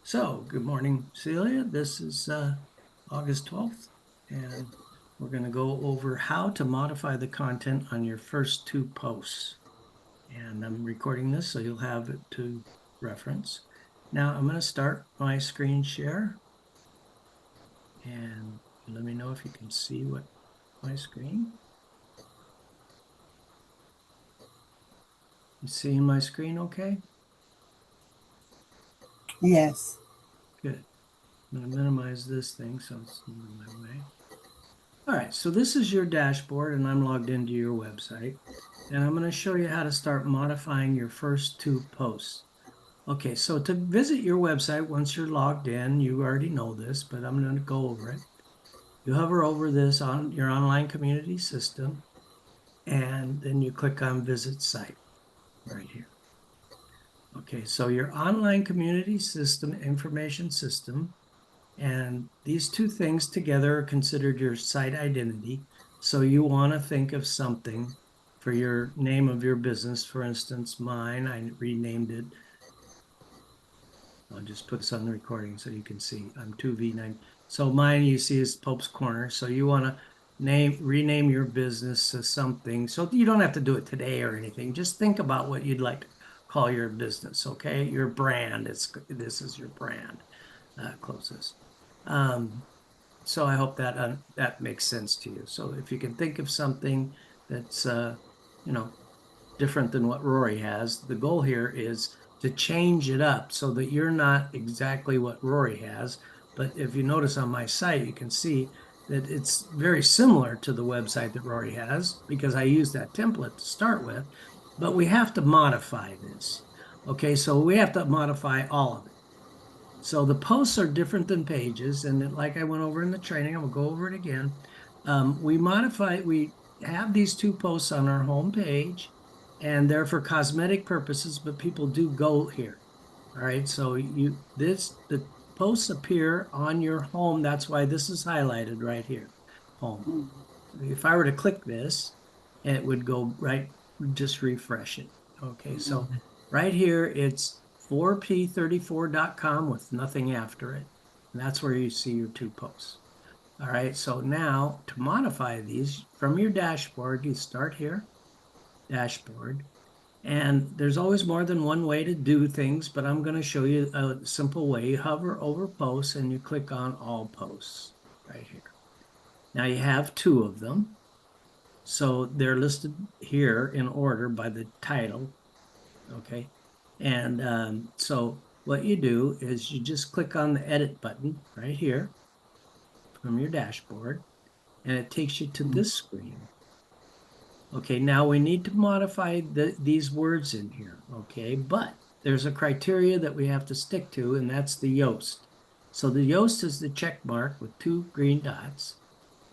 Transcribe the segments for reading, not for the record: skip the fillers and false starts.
So, good morning, Celia. This is August 12th, and we're going to go over how to modify the content on your first two posts. And I'm recording this so you'll have it to reference. Now, I'm going to start my screen share, and let me know if you can see what my screen. You seeing my screen okay? Yes. Good. I'm going to minimize this thing so it's not in my way. All right, so this is your dashboard, and I'm logged into your website. And I'm going to show you how to start modifying your first two posts. Okay, so to visit your website, once you're logged in, you already know this, but I'm going to go over it. You hover over this on your online community system, and then you click on Visit Site right here. Okay, so your online community system, information system, and these two things together are considered your site identity. So you want to think of something for your name of your business. For instance, mine, I renamed it. I'll just put this on the recording so you can see. I'm 2V9. So mine you see is Pope's Corner. So you want to rename your business to something. So you don't have to do it today or anything. Just think about what you'd like to call your business, okay? Your brand. This is your brand. Closest. Um, so I hope that that makes sense to you. So if you can think of something that's you know, different than what Rory has, the goal here is to change it up so that you're not exactly what Rory has. But if you notice on my site, you can see that it's very similar to the website that Rory has because I used that template to start with, but we have to modify this. Okay, so we have to modify all of it. So the posts are different than pages, and like I went over in the training, I'm gonna go over it again. We have these two posts on our home page, and they're for cosmetic purposes, but people do go here. All right, so the posts appear on your home. That's why this is highlighted right here, home. If I were to click this, it would go right, just refresh it. Okay, so right here, it's 4p34.com with nothing after it. And that's where you see your two posts. All right, so now to modify these from your dashboard, you start here, dashboard, and there's always more than one way to do things, but I'm going to show you a simple way. You hover over posts and you click on all posts right here. Now you have two of them. So they're listed here in order by the title. Okay. And so what you do is you just click on the edit button right here from your dashboard, and it takes you to this screen. Okay, now we need to modify these words in here, okay? But there's a criteria that we have to stick to, and that's the Yoast. So the Yoast is the check mark with two green dots,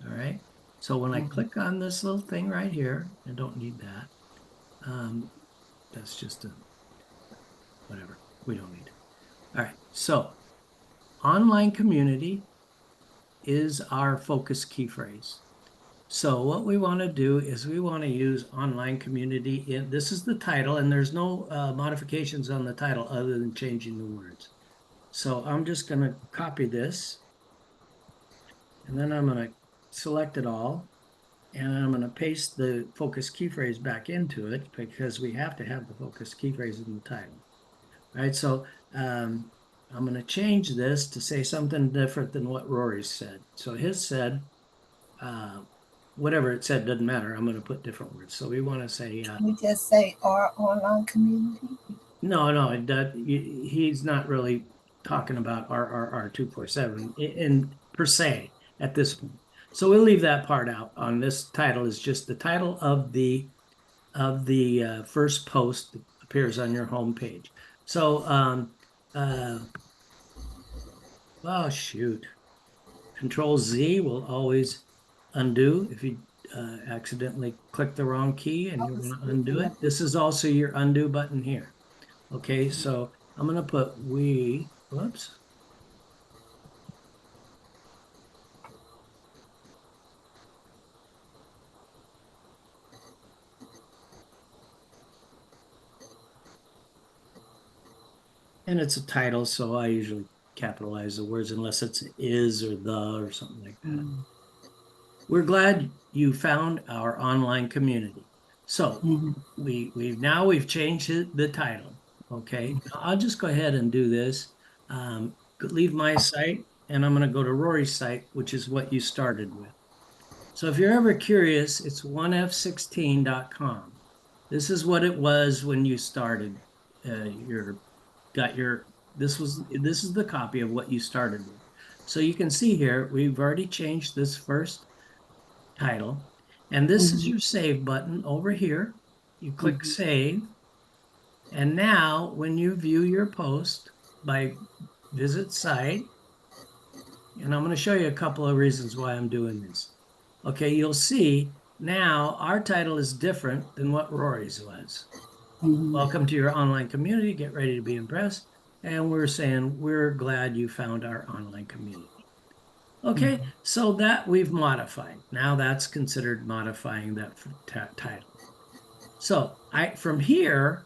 all right? So when I click on this little thing right here, I don't need that. Um, that's just a whatever. We don't need it. All right. So online community is our focus key phrase. So what we want to do is we want to use online community in, this is the title, and there's no modifications on the title other than changing the words. So I'm just going to copy this, and then I'm going to select it all, and I'm going to paste the focus key phrase back into it because we have to have the focus key phrase in the title. All right, so I'm going to change this to say something different than what Rory said. So his said, uh, whatever it said doesn't matter. I'm going to put different words. So we want to say, We just say our online community. no, no, he's not really talking about RRR 247 in per se at this point. So we'll leave that part out on this title is just the title of the first post that appears on your home page. So uh, oh shoot. Control Z will always undo if you accidentally click the wrong key and I you was want to undo looking it. at This is also your undo button here. Okay, so I'm going to put whoops. And it's a title, so I usually capitalize the words unless it's is or the or something like that. We're glad you found our online community. So we've changed the title. Okay, I'll just go ahead and do this. Leave my site, and I'm going to go to Rory's site, which is what you started with. So if you're ever curious, it's 1f16.com. This is what it was when you started. Your got your this is the copy of what you started with. So you can see here we've already changed this first title, and this is your save button over here. You click save, and now when you view your post by visit site, and I'm going to show you a couple of reasons why I'm doing this. Okay, you'll see now our title is different than what Rory's was. Welcome to your online community. Get ready to be impressed. And we're saying we're glad you found our online community. Okay, so that we've modified. Now that's considered modifying that title. So from here,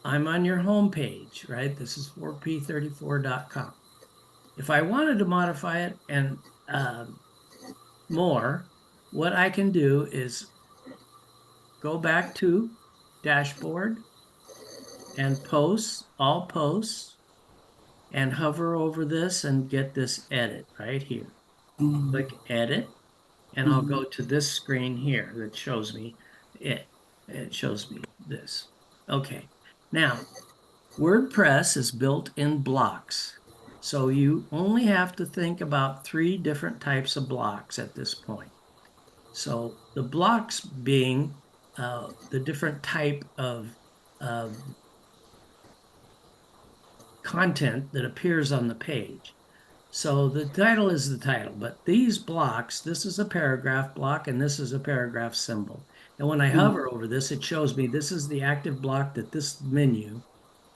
I'm on your home page, right? This is 4p34.com. If I wanted to modify it and more, what I can do is go back to dashboard and posts, all posts, and hover over this and get this edit right here. Click edit, and I'll go to this screen here that shows me it. It shows me this. Okay. Now, WordPress is built in blocks. So you only have to think about 3 different types of blocks at this point. So the blocks being the different type of content that appears on the page. So the title is the title, but these blocks, this is a paragraph block and this is a paragraph symbol. And when I hover over this, it shows me this is the active block that this menu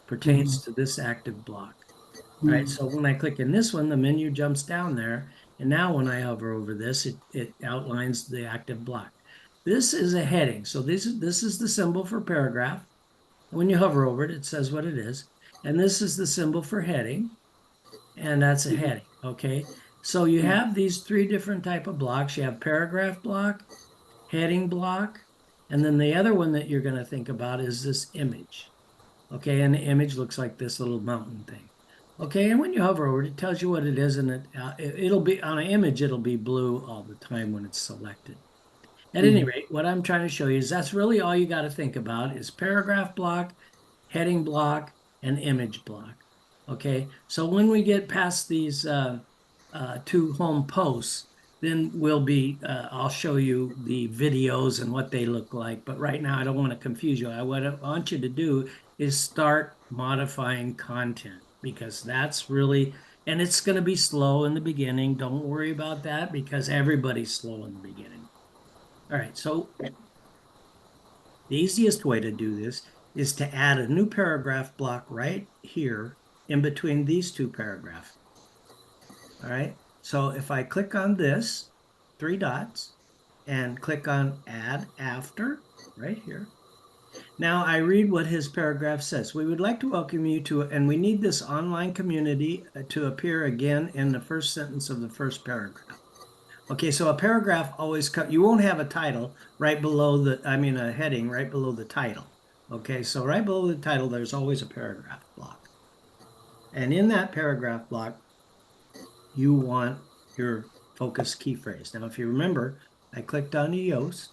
pertains to this active block. All right, so when I click in this one, the menu jumps down there. And now when I hover over this, it outlines the active block. This is a heading. So this is the symbol for paragraph. When you hover over it, it says what it is. And this is the symbol for heading. And that's a heading, okay? So you have these 3 different type of blocks. You have paragraph block, heading block, and then the other one that you're going to think about is this image. Okay, and the image looks like this little mountain thing. Okay, and when you hover over it, it tells you what it is, and it'll be on an image, it'll be blue all the time when it's selected. At any rate, what I'm trying to show you is that's really all you got to think about is paragraph block, heading block, and image block. Okay, so when we get past these 2 home posts, then I'll show you the videos and what they look like. But right now, I don't want to confuse you. What I want you to do is start modifying content because that's really, and it's going to be slow in the beginning. Don't worry about that because everybody's slow in the beginning. All right, so the easiest way to do this is to add a new paragraph block right here in between these 2 paragraphs. All right, so if I click on this, 3 dots, and click on add after right here. Now I read what his paragraph says. We would like to welcome you to, and we need this online community to appear again in the first sentence of the first paragraph. Okay, so a paragraph always you won't have a title right below a heading right below the title. Okay, so right below the title, there's always a paragraph block. And in that paragraph block, you want your focus key phrase. Now, if you remember, I clicked on the Yoast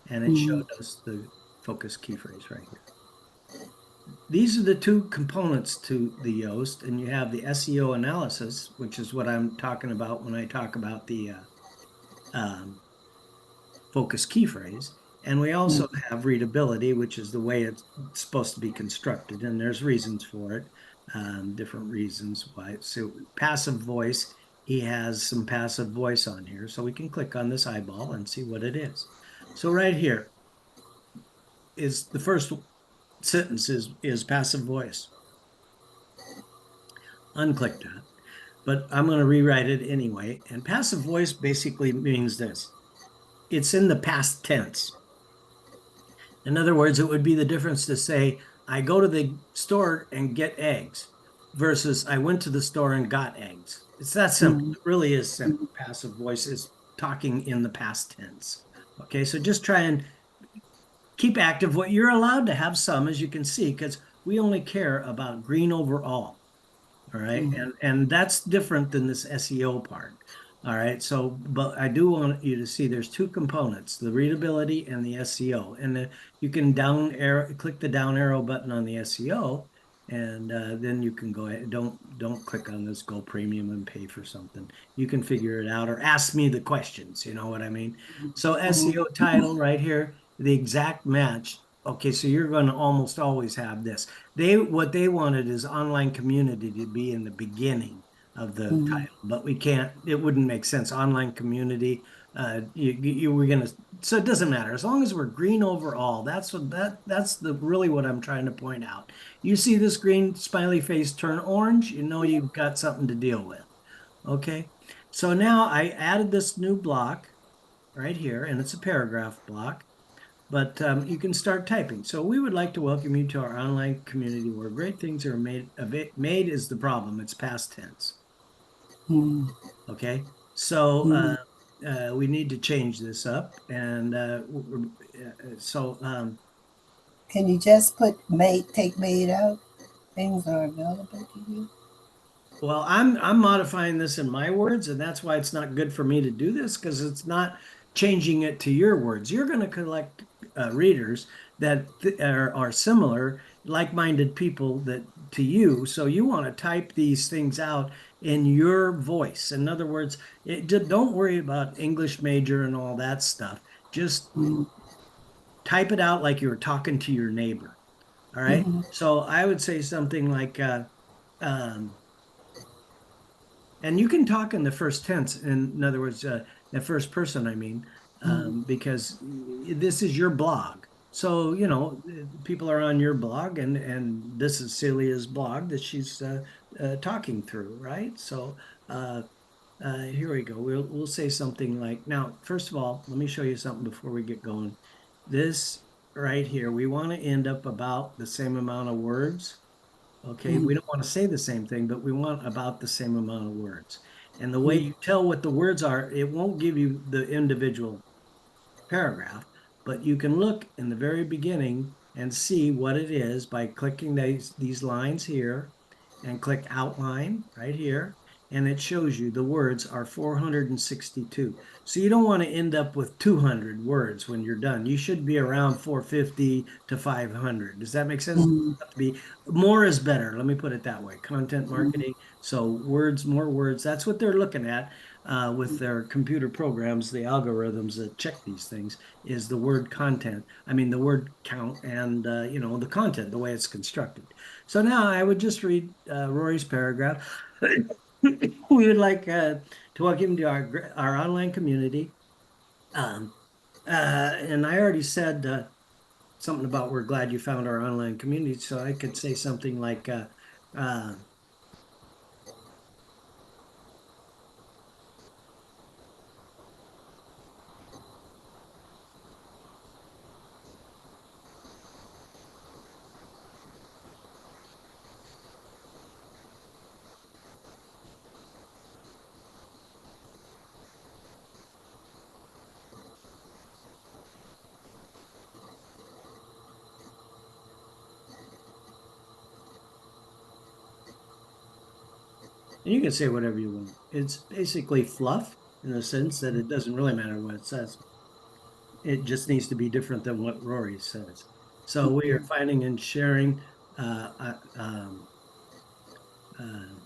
and it showed us the focus key phrase right here. These are the 2 components to the Yoast, and you have the SEO analysis, which is what I'm talking about when I talk about the focus key phrase. And we also have readability, which is the way it's supposed to be constructed. And there's reasons for it, different reasons why. So passive voice, he has some passive voice on here. So we can click on this eyeball and see what it is. So right here is the first sentence is passive voice. Unclick that. But I'm going to rewrite it anyway. And passive voice basically means this. It's in the past tense. In other words, it would be the difference to say, I go to the store and get eggs. versus I went to the store and got eggs. It's that simple. Mm, It really is simple. mm, Passive voice is talking in the past tense. Okay, so just try and keep active. What you're allowed to have some, as you can see, because we only care about green overall. All right. mm, And that's different than this SEO part. All right. So, but I do want you to see there's two components, the readability and the SEO. And you can down arrow, click the down arrow button on the SEO, and then you can go ahead. Don't click on this go premium and pay for something. You can figure it out or ask me the questions. You know what I mean? So mm, SEO title right here, the exact match. Okay, so you're going to almost always have this. What they wanted is online community to be in the beginning of the mm, title, but we can't. It wouldn't make sense. Online community. You were gonna. So it doesn't matter as long as we're green overall. That's the really what I'm trying to point out. You see this green smiley face turn orange, you know you've got something to deal with. Okay. So now I added this new block right here, and it's a paragraph block. But you can start typing. So we would like to welcome you to our online community where great things are made. Made is the problem. It's past tense. mm, Okay. So mm. we need to change this up. And so Can you just put made, take made out? Things are available to you. well, I'm modifying this in my words, and that's why it's not good for me to do this because it's not changing it to your words. You're going to collect readers that are similar, like-minded people that to you. So you want to type these things out in your voice. In other words, don't worry about English major and all that stuff. Just Mm, type it out like you were talking to your neighbor. All right. mhm, So I would say something like, um, and you can talk in the first tense, in other words, the first person, I mean, mm, because this is your blog. So, people are on your blog, and this is Celia's blog that she's talking through, right? So, uh, here we go. We'll say something like, now, first of all, let me show you something before we get going. This right here, we want to end up about the same amount of words. Okay, we mm, don't want to say the same thing, but we want about the same amount of words. And the way mm, you tell what the words are, it won't give you the individual paragraph, but you can look in the very beginning and see what it is by clicking these lines here and click outline right here. And it shows you the words are 462. So you don't want to end up with 200 words when you're done. You should be around 450 to 500. Does that make sense? mm, Have to be more is better. Let me put it that way. Content mm, marketing. So words, more words. That's what they're looking at with their computer programs, the algorithms that check these things is the word content. I mean, the word count and, the content, the way it's constructed. So now I would just read Rory's paragraph. We would like to welcome you to our online community. Um, and I already said something about we're glad you found our online community. So I could say something like, uh, and you can say whatever you want. It's basically fluff in the sense that it doesn't really matter what it says. It just needs to be different than what Rory says. So we are mm. finding and sharing uh, uh, um, uh,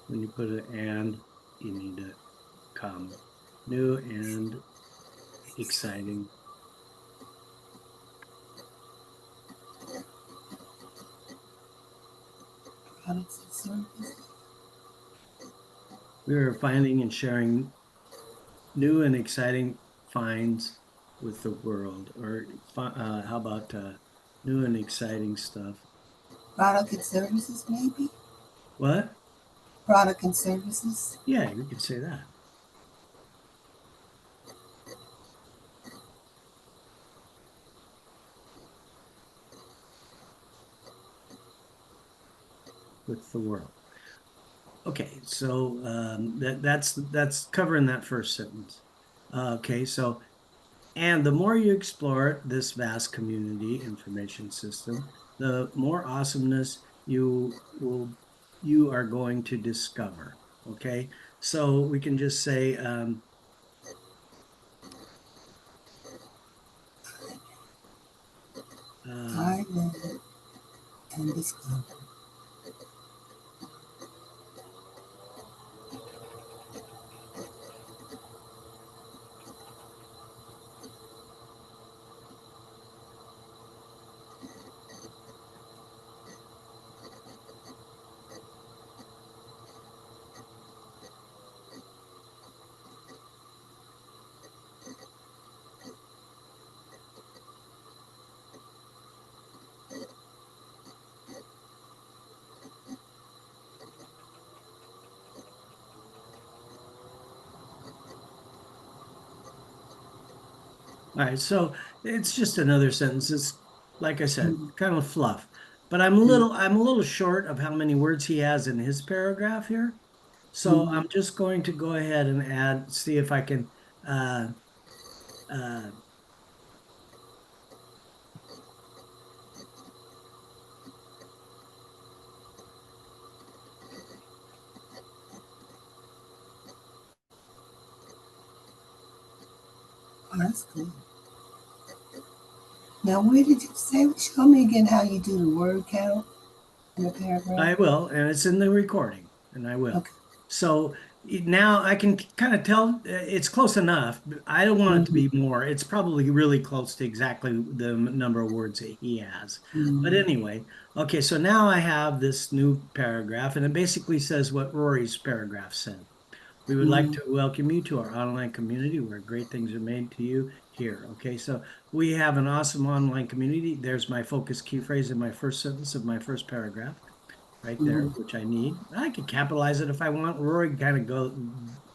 when you put an and, you need to come new and exciting. Products and services. We are finding and sharing new and exciting finds with the world. Or how about new and exciting stuff? Product and services, maybe? What? Product and services. Yeah, you could say that. with the world. Okay, so that's covering that first sentence. Okay, so and the more you explore this vast community information system, the more awesomeness you are going to discover. Okay, so we can just say uh, I learned and discovered. all right, so it's just another sentence. It's like I said, Mm, kind of fluff. But mm, I'm a little short of how many words he has in his paragraph here. So mm. I'm just going to go ahead and add, see if I can uh, uh, Oh, that's good. Now, where did you say? Show me again how you do the word count in a paragraph. I will, and it's in the recording, and I will. Okay. So now I can kind of tell it's close enough. I don't want it to Mm-hmm. be more. It's probably really close to exactly the number of words that he has. But Mm-hmm. anyway, okay, so now I have this new paragraph, and it basically says what Rory's paragraph said. We would like Mm-hmm. to welcome you to our online community where great things are made to you here. Okay, so we have an awesome online community. There's my focus key phrase in my first sentence of my first paragraph right there, Mm-hmm. which I need. I could capitalize it if I want. Rory kind of go,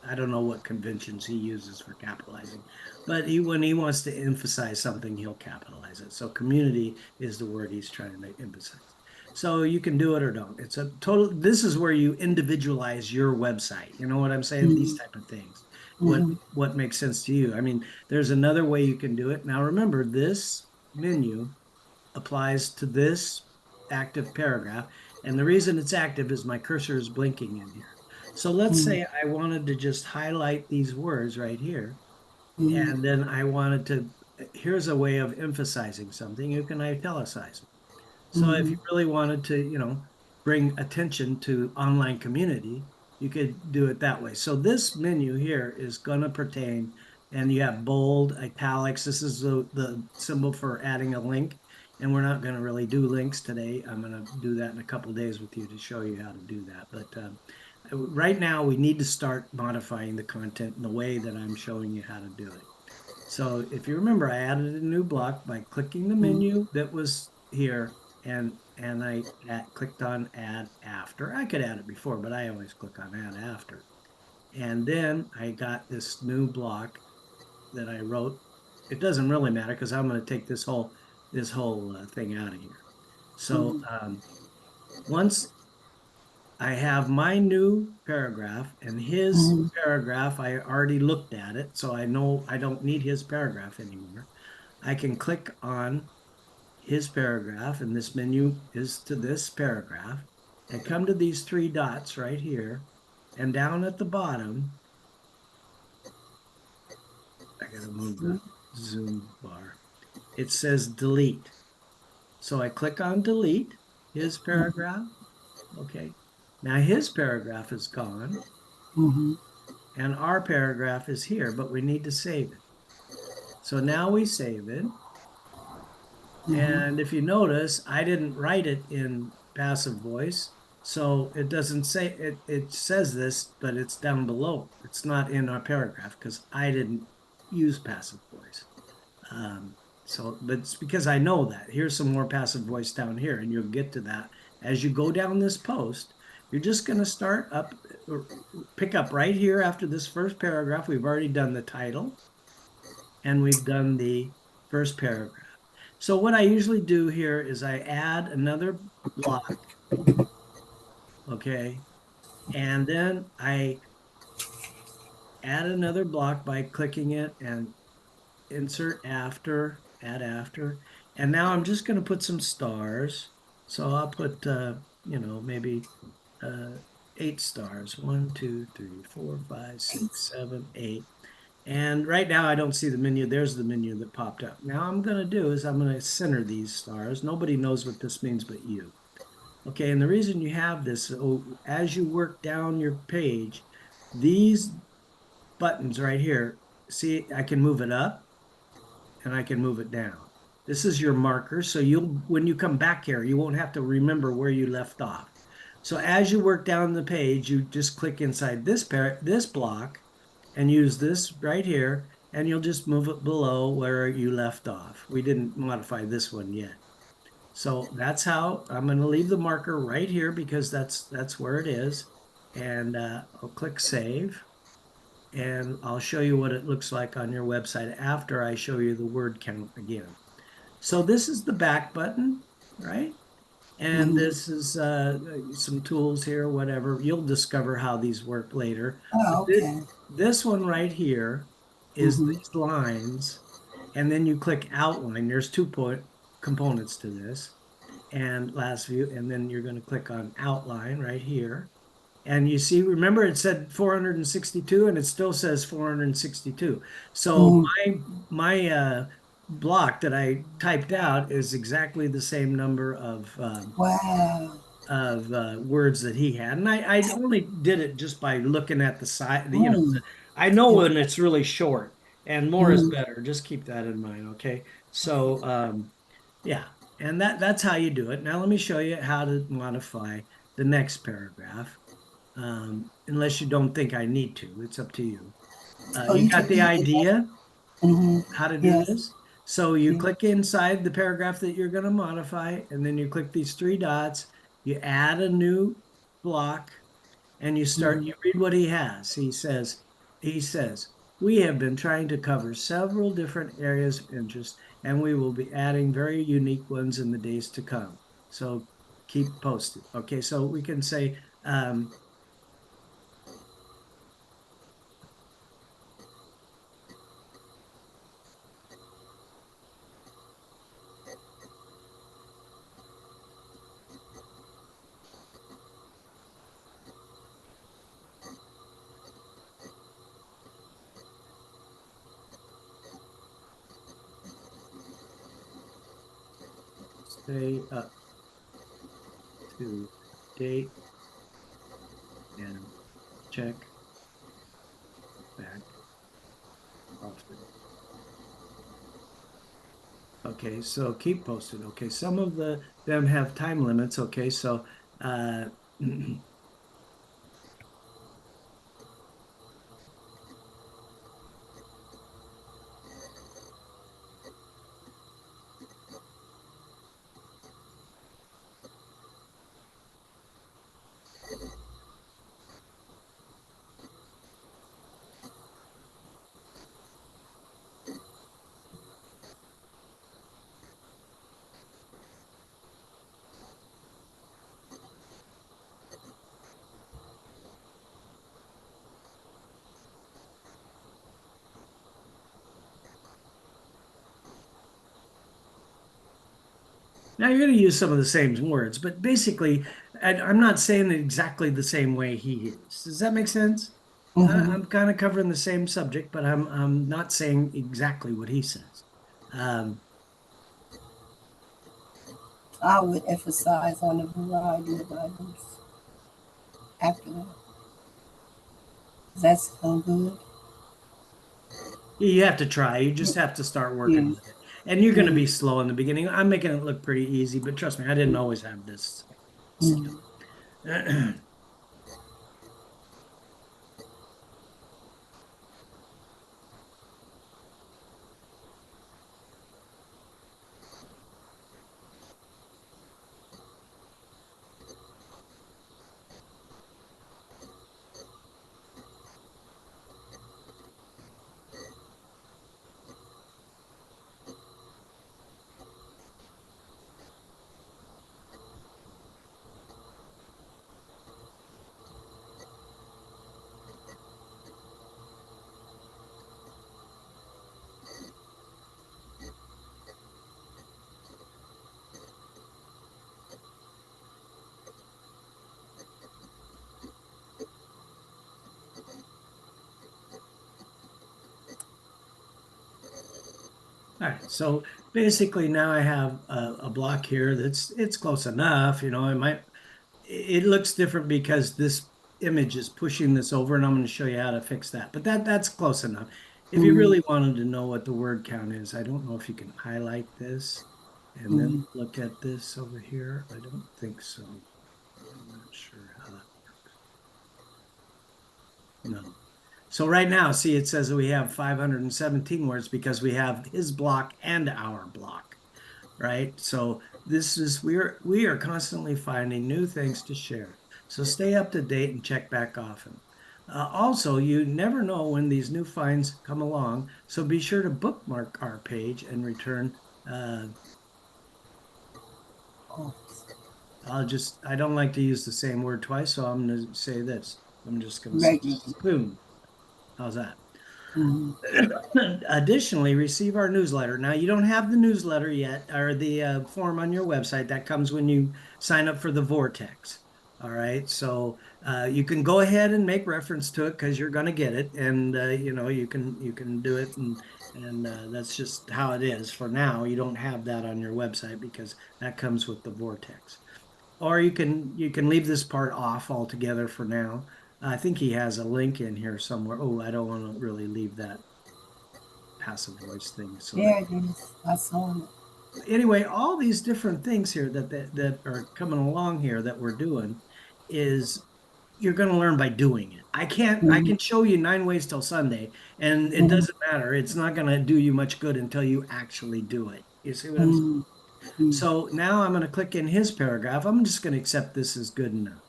I don't know what conventions he uses for capitalizing, but when he wants to emphasize something, he'll capitalize it. So community is the word he's trying to emphasize. So you can do it or don't. It's a total, this is where you individualize your website. You know what I'm saying? These Mm-hmm. type of things. What Mm-hmm. what makes sense to you? I mean, there's another way you can do it. Now remember, this menu applies to this active paragraph. And the reason it's active is my cursor is blinking in here. So let's Mm-hmm. say I wanted to just highlight these words right here. Mm-hmm. And then I wanted to, here's a way of emphasizing something. You can italicize it. So if Mm-hmm. you really wanted to, bring attention to online community, you could do it that way. So this menu here is going to pertain, and you have bold, italics. This is the symbol for adding a link. And we're not going to really do links today. I'm going to do that in a couple of days with you to show you how to do that. But right now, we need to start modifying the content in the way that I'm showing you how to do it. So if you remember, I added a new block by clicking the menu that was here and clicked on add after. I could add it before, but I always click on add after. And then I got this new block that I wrote. It doesn't really matter because I'm going to take this whole thing out of here. So Mm-hmm. once I have my new paragraph and his Mm-hmm. paragraph, I already looked at it, so I know I don't need his paragraph anymore. I can click on his paragraph, and this menu is to this paragraph, and come to these three dots right here. And down at the bottom, I gotta move the zoom bar. It says delete. So I click on delete his paragraph. Okay. Now his paragraph is gone, Mm-hmm. and our paragraph is here, but we need to save it. So now we save it. Mm-hmm. And if you notice, I didn't write it in passive voice. So it doesn't say it says this, but it's down below. It's not in our paragraph because I didn't use passive voice. Um, but it's because I know that. Here's some more passive voice down here, and you'll get to that as you go down this post. You're just going to start up, pick up right here after this first paragraph. We've already done the title and we've done the first paragraph. So what I usually do here is I add another block Okay. And then I add another block by clicking it and insert after, add after. And now I'm just going to put some stars. So I'll put, maybe uh, 8 stars. 1, 2, 3, 4, 5, 6, 7, 8. And right now I don't see the menu. There's the menu that popped up. Now I'm going to do is I'm going to center these stars. Nobody knows what this means but you. Okay, and the reason you have this, as you work down your page, these buttons right here, see, I can move it up and I can move it down. This is your marker. So when you come back here, you won't have to remember where you left off. So as you work down the page, you just click inside this block and use this right here, and you'll just move it below where you left off. We didn't modify this one yet. So that's how I'm going to leave the marker right here because that's where it is. And I'll click save and I'll show you what it looks like on your website after I show you the word count again. So this is the back button, right? And Mm-hmm. this is some tools here, whatever. You'll discover how these work later. But Oh, okay. this one right here is Mm-hmm. these lines, and then you click outline. There's two components to this, and last view, and then you're going to click on outline right here. And you see, remember it said 462 and it still says 462. So Mm-hmm. my block that I typed out is exactly the same number Wow. of words that he had. And I only did it just by looking at the side, Mm. I know And, when it's really short and more is mm, better. Just keep that in mind, okay? So yeah, and that's how you do it. Now let me show you how to modify the next paragraph. Unless you don't think I need to, it's up to you. oh, You you got took the me to that. idea Mm-hmm. how to do Yes. this? So you Yeah. click inside the paragraph that you're going to modify, and then you click these three dots. You add a new block, and Mm-hmm. you read what he has. He says, we have been trying to cover several different areas of interest, and we will be adding very unique ones in the days to come. So keep posted. Okay, so we can say, stay up to date and check back often. Okay, so keep posted. Okay, some of them have time limits. Okay, so uh, now you're going to use some of the same words, but basically, I'm not saying it exactly the same way he is. Does that make sense? Mm-hmm. I'm kind of covering the same subject, but I'm not saying exactly what he says. Um, I would emphasize on the variety of items after that. Does that sound good? you have to try. You just have to start working Yeah. with it, and you're going to Yeah. be slow in the beginning. I'm making it look pretty easy, but trust me, I didn't always have this skill. Mm. All right, so basically now I have a block here that's it's close enough, it looks different because this image is pushing this over, and I'm going to show you how to fix that. But that's close enough. If you Mm, really wanted to know what the word count is, I don't know if you can highlight this and then mm, look at this over here. I don't think so. I'm not sure how that works. No. So right now, see, it says that we have 517 words because we have his block and our block, right? So this is we are constantly finding new things to share. So stay up to date and check back often. Also, you never know when these new finds come along, so be sure to bookmark our page and return. Uh, oh, I don't like to use the same word twice, so I'm going to say this. I'm just going to say regularly. soon. How's that? Mm, Additionally, receive our newsletter. Now, you don't have the newsletter yet or the form on your website. That comes when you sign up for the Vortex. All right. So you can go ahead and make reference to it because you're going to get it, and you can do it, and that's just how it is for now. You don't have that on your website because that comes with the Vortex. Or you can leave this part off altogether for now. I think he has a link in here somewhere. Oh, I don't want to really leave that passive voice thing. So that there it is. I saw it. anyway, all these different things here that are coming along here that we're doing is you're going to learn by doing it. I Mm, can show you 9 ways till Sunday, and it mm, doesn't matter. It's not going to do you much good until you actually do it. You see what I'm saying? mm, mm, So now I'm going to click in his paragraph. I'm just going to accept this as good enough.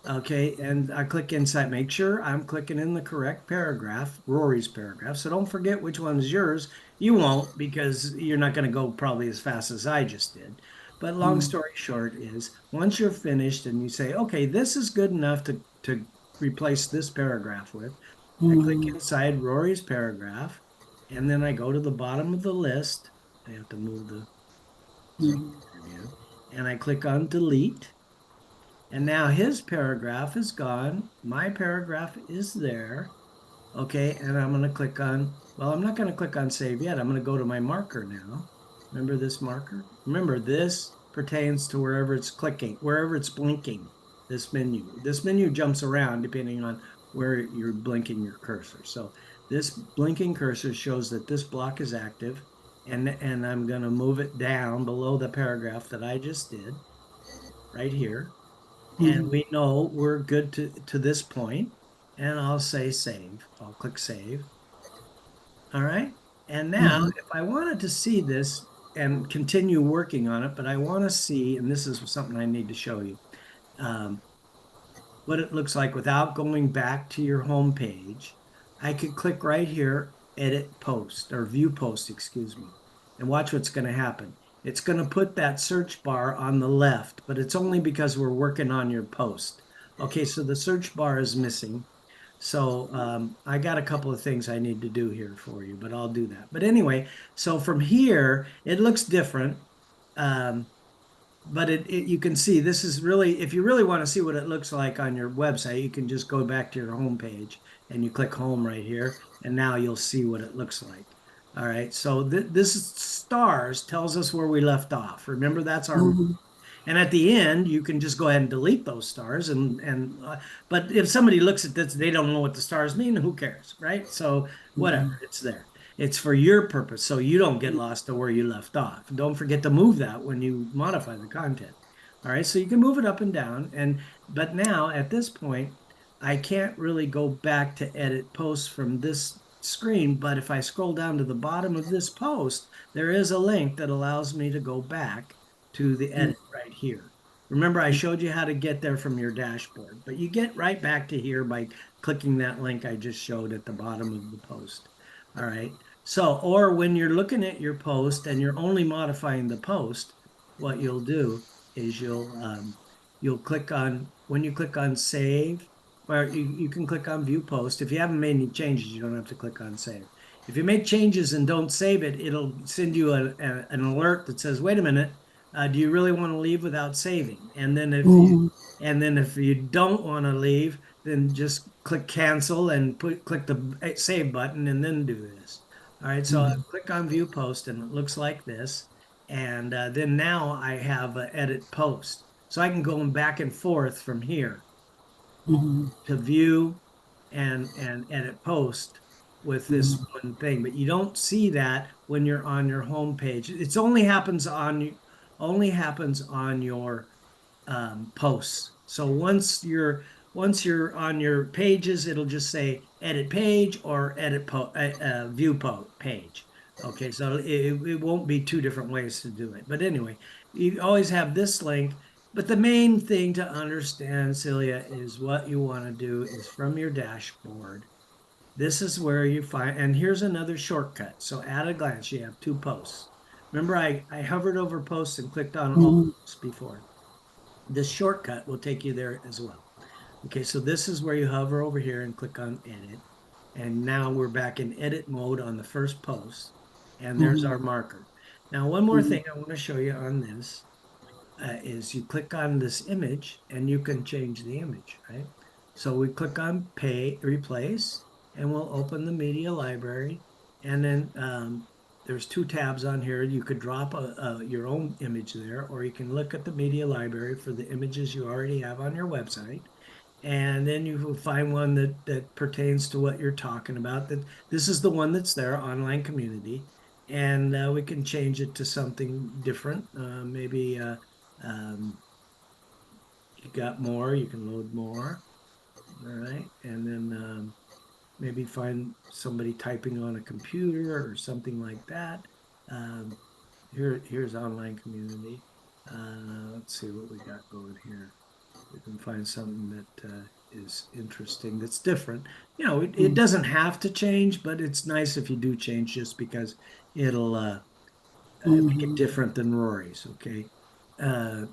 Okay, and I click inside, make sure I'm clicking in the correct paragraph, Rory's paragraph. So don't forget which one is yours. You won't because you're not going to go probably as fast as I just did. But long mm, story short is once you're finished and you say, okay, this is good enough to replace this paragraph with, I click mm, inside Rory's paragraph and then I go to the bottom of the list. I have to move the screen mm, again. And I click on delete. And now his paragraph is gone. My paragraph is there. Okay, and I'm going to click on, well, I'm not going to click on save yet. I'm going to go to my marker now. Remember this marker? Remember, this pertains to wherever it's clicking, wherever it's blinking, this menu. This menu jumps around depending on where you're blinking your cursor. So this blinking cursor shows that this block is active, and I'm going to move it down below the paragraph that I just did, right here, and mm, we know we're good to this point, and I'll say save. I'll click save. All right. And now mm, if I wanted to see this and continue working on it, but I want to see, and this is something I need to show you, um, what it looks like without going back to your home page, I could click right here, edit post or view post, excuse me, and watch what's going to happen. It's going to put that search bar on the left, but it's only because we're working on your post. Okay, so the search bar is missing. So I got a couple of things I need to do here for you, but I'll do that. But anyway, so from here, it looks different. Um, but you can see this is really, if you really want to see what it looks like on your website, you can just go back to your home page and you click home right here, and now you'll see what it looks like. All right, so this stars tells us where we left off. Remember, that's our mark. mm, And at the end, you can just go ahead and delete those stars. But if somebody looks at this, they don't know what the stars mean. Who cares, right? So whatever, mm, it's there. It's for your purpose, so you don't get lost to where you left off. Don't forget to move that when you modify the content. All right, so you can move it up and down. But now at this point, I can't really go back to edit posts from this screen. But if I scroll down to the bottom of this post, there is a link that allows me to go back to the mm, edit right here. Remember, I showed you how to get there from your dashboard, but you get right back to here by clicking that link I just showed at the bottom of the post. All right. So, or when you're looking at your post and you're only modifying the post, what you'll do is you'll click on, when you click on save, or you can click on view post. If you haven't made any changes, you don't have to click on save. If you make changes and don't save it, it'll send you an alert that says, wait a minute, do you really want to leave without saving? mm, And then if you don't want to leave, then just click cancel and click the save button and then do this. All right, so I Mm-hmm. click on view post and it looks like this. And then now I have edit post. So I can go back and forth from here Mm-hmm. to view and edit post with this Mm-hmm. one thing, but you don't see that when you're on your home page. It's only happens on your posts. So once you're on your pages, it'll just say edit page or view page. Okay, so it won't be two different ways to do it. But anyway, you always have this link. But the main thing to understand, Celia, is what you want to do is from your dashboard. This is where you find, and here's another shortcut. So at a glance, you have two posts. Remember, I hovered over posts and clicked on all Mm-hmm. posts before. This shortcut will take you there as well. Okay, so this is where you hover over here and click on edit. And now we're back in edit mode on the first post. And there's Mm-hmm. our marker. Now, one more Mm-hmm. thing I want to show you on this is you click on this image and you can change the image, right? So we click on pay replace and we'll open the media library. And then there's two tabs on here. You could drop your own image there, or you can look at the media library for the images you already have on your website. And then you will find one that pertains to what you're talking about. That this is the one that's there, online community, and we can change it to something different. Maybe you got more, you can load more. All right, and then maybe find somebody typing on a computer or something like that. Um, here's online community. Let's see what we got going here. We can find something that is interesting, that's different. It doesn't have to change, but it's nice if you do change just because it'll make it Mm-hmm. different than Rory's. Okay. Uh,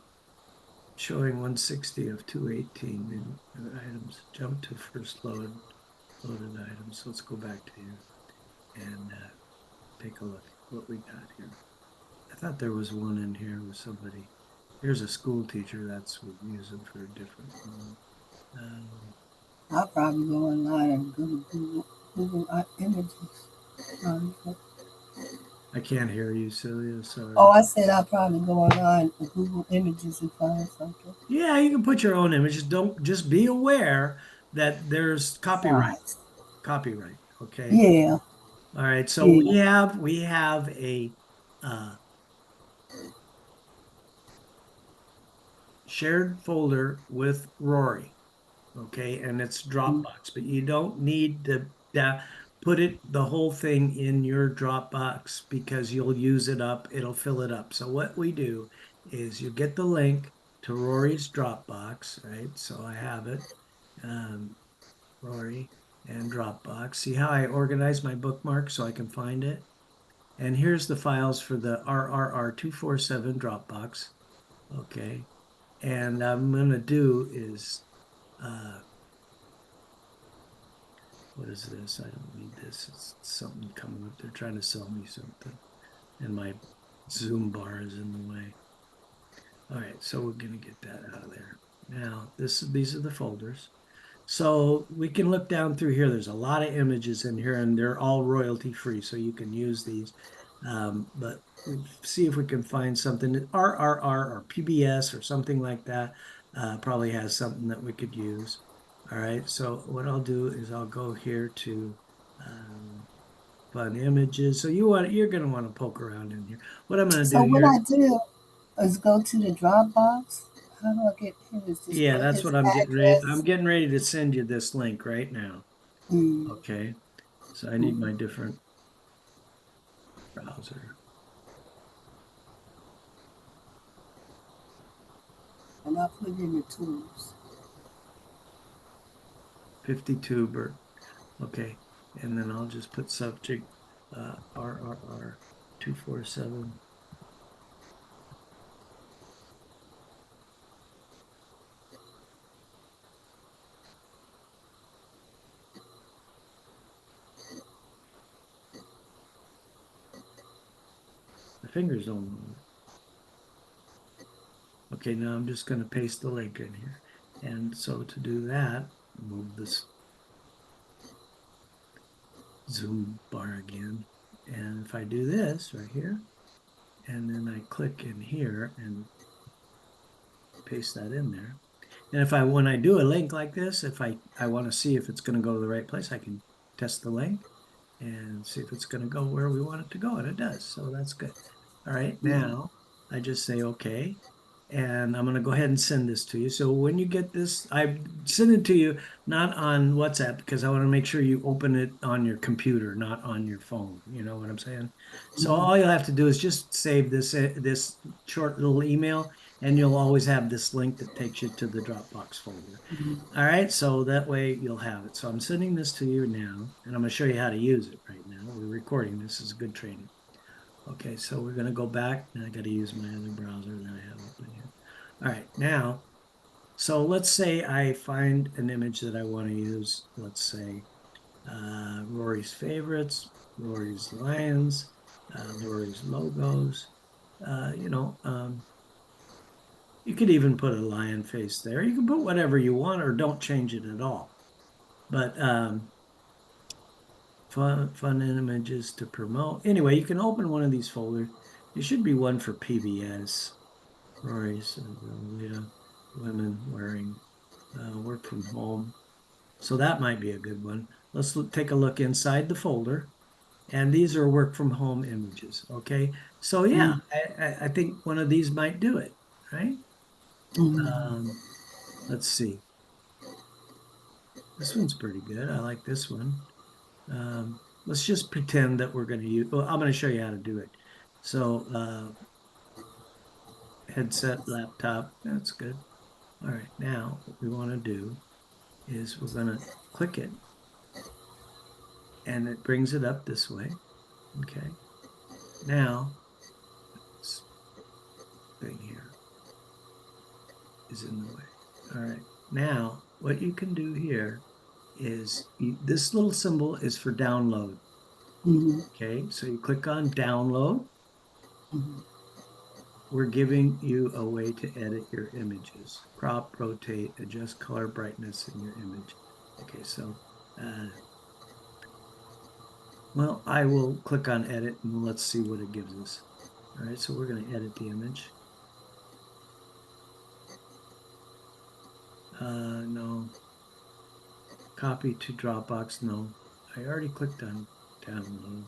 Showing 160 of 218 in items. Jump to first loaded items. So let's go back to here and take a look at what we got here. I thought there was one in here with somebody. Here's a school teacher that's using for a different one. Um, I'll probably go online and Google images. But- I can't hear you, Celia. Oh, Sorry. I said I'll probably go online and Google images and find something. Yeah, you can put your own images. Don't just be aware that there's copyright. Size. Copyright. Okay. Yeah, All right. So we yeah. have we have a uh, shared folder with Rory. Okay, and it's Mm-hmm. Dropbox, but you don't need to put the whole thing in your Dropbox because you'll use it up, it'll fill it up. So what we do is you get the link to Rory's Dropbox, right? So I have it, um, Rory and Dropbox. See how I organize my bookmark so I can find it? And here's the files for the RRR247 Dropbox. Okay, and I'm gonna do is uh, what is this? I don't need this. It's something coming up. They're trying to sell me something, and my Zoom bar is in the way. All right, so we're gonna get that out of there. Now, these are the folders. So we can look down through here. There's a lot of images in here, and they're all royalty free, so you can use these. But we see if we can find something that RRR or PBS or something like that. Probably has something that we could use. All right. So what I'll do is I'll go here to um, fun images. So you're going to want to poke around in here. What I'm going to do So what here, I do is go to the Dropbox. How do I get here? Is just yeah, put that's his what I'm getting ready. I'm address. getting ready to send you this link right now. Mm, Okay. So I need mm. my different browser. And I put in the tools. 52 Bert. Okay. And then I'll just put subject RRR 247. The fingers don't move. Okay, now I'm just going to paste the link in here. And so to do that, move this Zoom bar again. And if I do this right here, and then I click in here and paste that in there. And if when I do a link like this, if I want to see if it's going to go to the right place, I can test the link and see if it's going to go where we want it to go. And it does. So that's good. All right. Mm-hmm. Now I just say, okay. And I'm going to go ahead and send this to you. So when you get this, I send it to you not on WhatsApp because I want to make sure you open it on your computer, not on your phone. You know what I'm saying? So Mm-hmm. all you'll have to do is just save this short little email, and you'll always have this link that takes you to the Dropbox folder. All right, so that way you'll have it. So I'm sending this to you now, and I'm going to show you how to use it right now. We're recording. This is good training. Okay, so we're going to go back, and I got to use my other browser that I have open here. All right, now, so let's say I find an image that I want to use. Let's say Rory's favorites, Rory's lions, Rory's logos. Uh, you know, um, you could even put a lion face there. You can put whatever you want, or don't change it at all. But fun images to promote. Anyway, you can open one of these folders. There should be one for PBS. Rory's women wearing work from home. So that might be a good one. Let's take a look inside the folder. And these are work from home images. Okay. So yeah, I think one of these might do it, right? Mm-hmm. Um, let's see. This one's pretty good. I like this one. Let's just pretend that we're going to use, well, I'm going to show you how to do it. So, headset, laptop, that's good. All right, now what we want to do is we're going to click it and it brings it up this way. Okay, now this thing here is in the way. All right, now what you can do here is this little symbol is for download. Mm-hmm. Okay, so you click on download. Mm-hmm. We're giving you a way to edit your images. Crop, rotate, adjust color brightness in your image. Okay, so, uh, well, I will click on edit and let's see what it gives us. All right, so we're going to edit the image. No. Copy to Dropbox, no. I already clicked on download.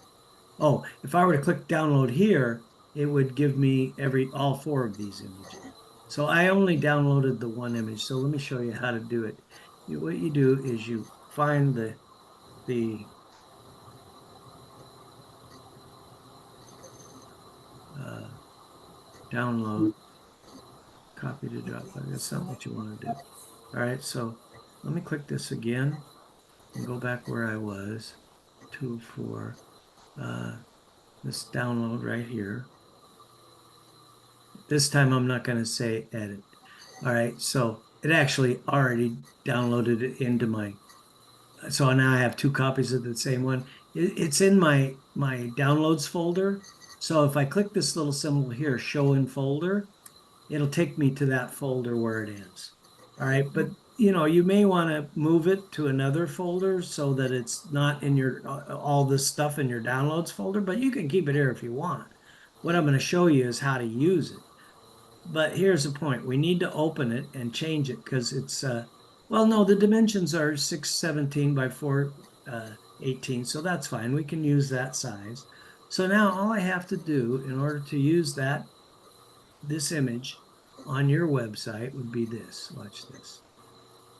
Oh, if I were to click download here, it would give me all four of these images. So I only downloaded the one image. So let me show you how to do it. What you do is you find the uh, download, copy to Dropbox. That's not what you want to do. All right, so let me click this again and go back where I was, 204. Uh, this download right here. This time I'm not going to say edit. All right, so it actually already downloaded it into my, so now I have two copies of the same one. It's in my downloads folder. So if I click this little symbol here, show in folder, it'll take me to that folder where it is. All right, but you may want to move it to another folder so that it's not in your all this stuff in your downloads folder, but you can keep it here if you want. What I'm going to show you is how to use it. But here's the point. We need to open it and change it because it's, well, no, the dimensions are 617 by 418, so that's fine. We can use that size. So now all I have to do in order to use this image on your website would be this. Watch this.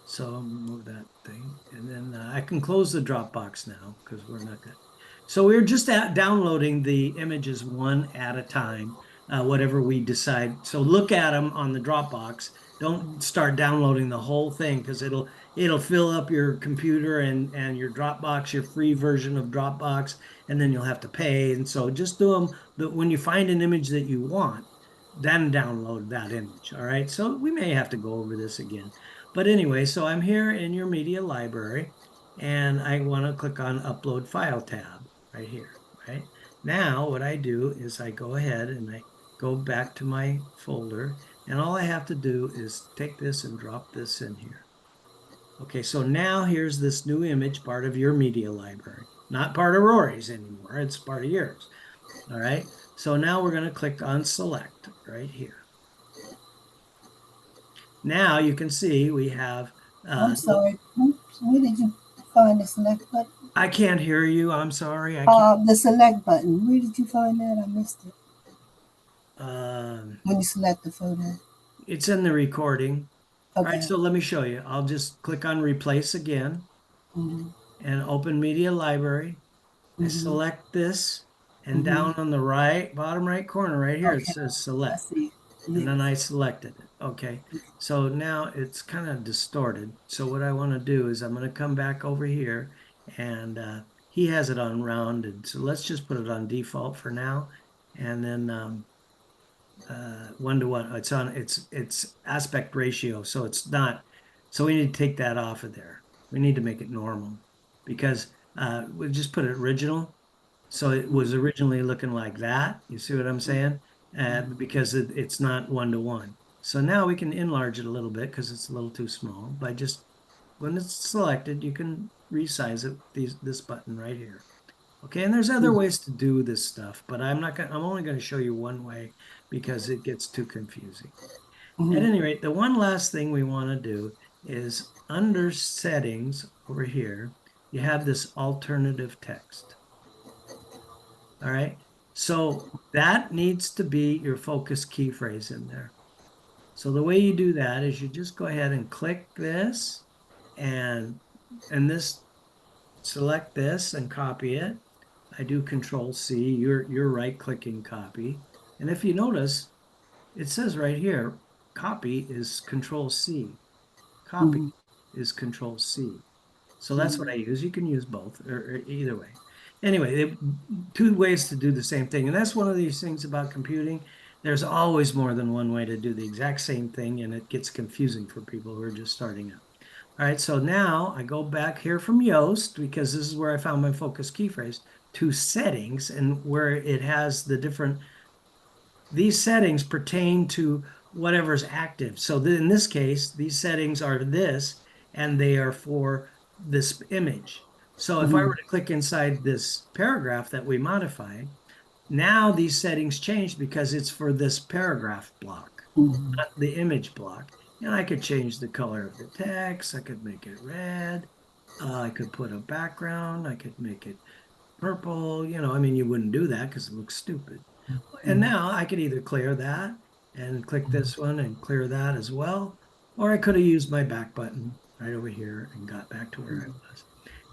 So I'll move that thing. And then I can close the Dropbox now because we're not going to. So we're just downloading the images one at a time, whatever we decide. So look at them on the Dropbox. Don't start downloading the whole thing because it'll fill up your computer and your Dropbox, your free version of Dropbox, and then you'll have to pay. And so just do them when you find an image that you want, then download that image. All right. So we may have to go over this again. But anyway, so I'm here in your media library and I want to click on Upload File tab right here, right? Now what I do is I go ahead and I go back to my folder and all I have to do is take this and drop this in here. Okay, so now here's this new image, part of your media library. not part of Rory's anymore. It's part of yours. All right. So now we're going to click on select right here. Now you can see we have, I'm sorry. Where did you find the select button? I can't hear you. I'm sorry. I can't. The select button. Where did you find that? I missed it. Um, When you select the photo. it's in the recording. All right. Okay. So let me show you. I'll just click on replace again Mm-hmm. and open media library. I Mm-hmm. select this and Mm-hmm. down on the right, bottom right corner right here, it Okay. says I select. see. And then I Yes. selected it. Okay. So now it's kind of distorted. So what I want to do is I'm going to come back over here and he has it on rounded. So let's just put it on default for now. And then 1 to 1. It's on it's aspect ratio. So it's not. So we need to take that off of there. We need to make it normal because we just put it original. So it was originally looking like that. You see what I'm saying? Because it's not 1 to 1. So now we can enlarge it a little bit because it's a little too small by just when it's selected, you can resize it, this button right here. Okay, and there's other ways to do this stuff, but I'm only going to show you one way because it gets too confusing. At Mm-hmm. any rate, the one last thing we want to do is under settings over here, you have this alternative text. All right. So that needs to be your focus key phrase in there. So the way you do that is you just go ahead and click this and this select this and copy it. I do Control C. You're right clicking copy. And if you notice, it says right here, copy is Control C. Copy Mm-hmm. is Control C. So that's what I Mm-hmm. use. You can use both or either way. Anyway, two ways to do the same thing. And that's one of these things about computing. There's always more than one way to do the exact same thing, and it gets confusing for people who are just starting out. All right, so now I go back here from Yoast because this is where I found my focus key phrase to settings and where it has the different these settings pertain to whatever's active. So in this case, these settings are this, and they are for this image. So if I were to click inside this paragraph that we modified, now these settings change because it's for this paragraph block, Mm-hmm. not the image block. And I could change the color of the text. I could make it red. I could put a background. I could make it purple. I mean, you wouldn't do that because it looks stupid. And Mm-hmm. now I could either clear that and click this one and clear that as well, or I could have used my back button right over here and got back to where I was.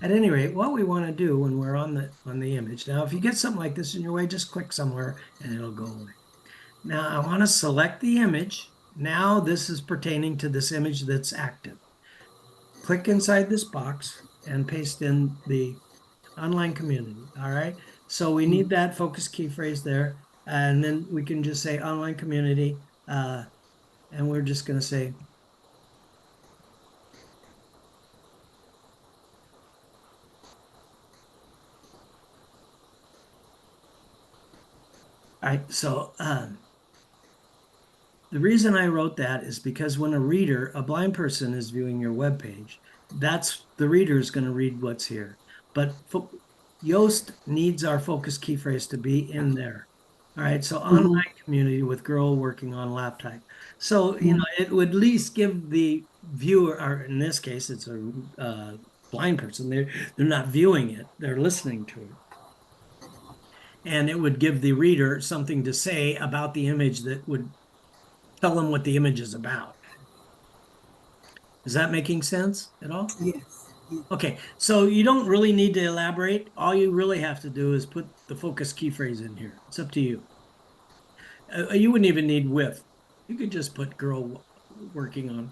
At any rate, what we want to do when we're on the image, now if you get something like this in your way, just click somewhere and it'll go away. Now I want to select the image. Now this is pertaining to this image that's active. Click inside this box and paste in the online community. All right. So we need that focus key phrase there. And then we can just say online community. And we're just going to say, all right. So the reason I wrote that is because when a blind person is viewing your web page, that's the reader is going to read what's here. But Yoast needs our focus key phrase to be in there. All right, so online Mm-hmm. community with girl working on laptop. So, Mm-hmm. it would at least give the viewer, or in this case, it's a blind person. They're not viewing it; they're listening to it, and it would give the reader something to say about the image that would tell them what the image is about. Is that making sense at all? Yes. Yes. Okay, so you don't really need to elaborate. All you really have to do is put the focus key phrase in here. It's up to you. You wouldn't even need with. You could just put girl working on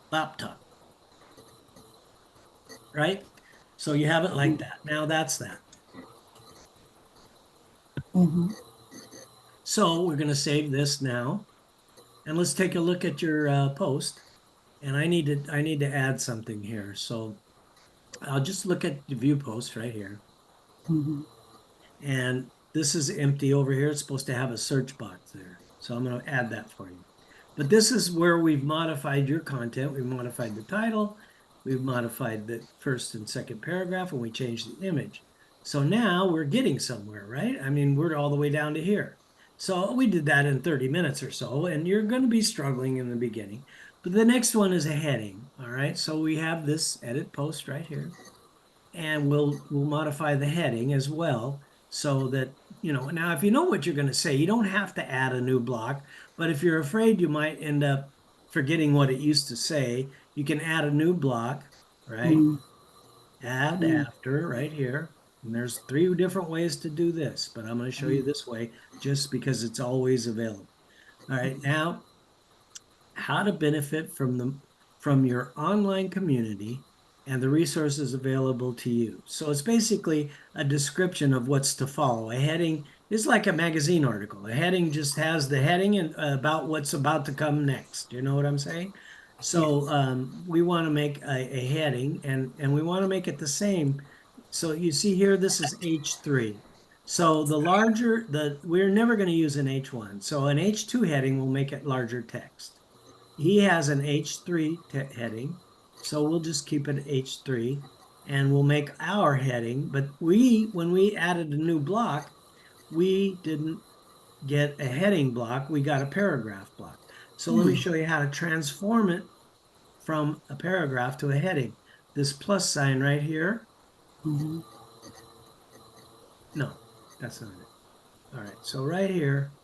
laptop, right? So you have it like that. Now that's that. Mm-hmm. So we're going to save this now, and let's take a look at your post. And I need to add something here. So I'll just look at the view post right here. Mm-hmm. And this is empty over here. It's supposed to have a search box there. So I'm going to add that for you. But this is where we've modified your content. We've modified the title. We've modified the first and second paragraph, and we changed the image. So now we're getting somewhere, right? I mean, we're all the way down to here. So we did that in 30 minutes or so, and you're going to be struggling in the beginning. But the next one is a heading. All right. So we have this edit post right here, and we'll modify the heading as well so that now if you know what you're going to say, you don't have to add a new block. But if you're afraid you might end up forgetting what it used to say, you can add a new block, right? Mm, Add mm, after right here. And there's three different ways to do this, but I'm going to show you mm, this way just because it's always available. All right, now how to benefit from your online community and the resources available to you. So it's basically a description of what's to follow. A heading is like a magazine article. A heading just has the heading and about what's about to come next. You know what I'm saying? So yes. we want to make a heading and we want to make it the same. So you see here, this is H3. So the larger we're never going to use an H1. So an H2 heading will make it larger text. He has an H3 heading, so we'll just keep it H3 and we'll make our heading. But when we added a new block, we didn't get a heading block, we got a paragraph block. So let me Mm, show you how to transform it from a paragraph to a heading. This plus sign right here, mhm, no, that's not it. All right, so right here,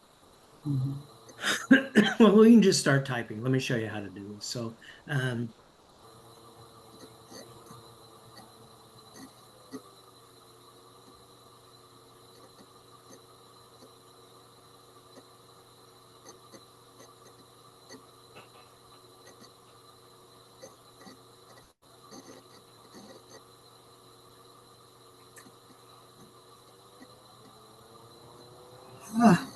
mhm. well, we can just start typing. Let me show you how to do this. So um, Ah,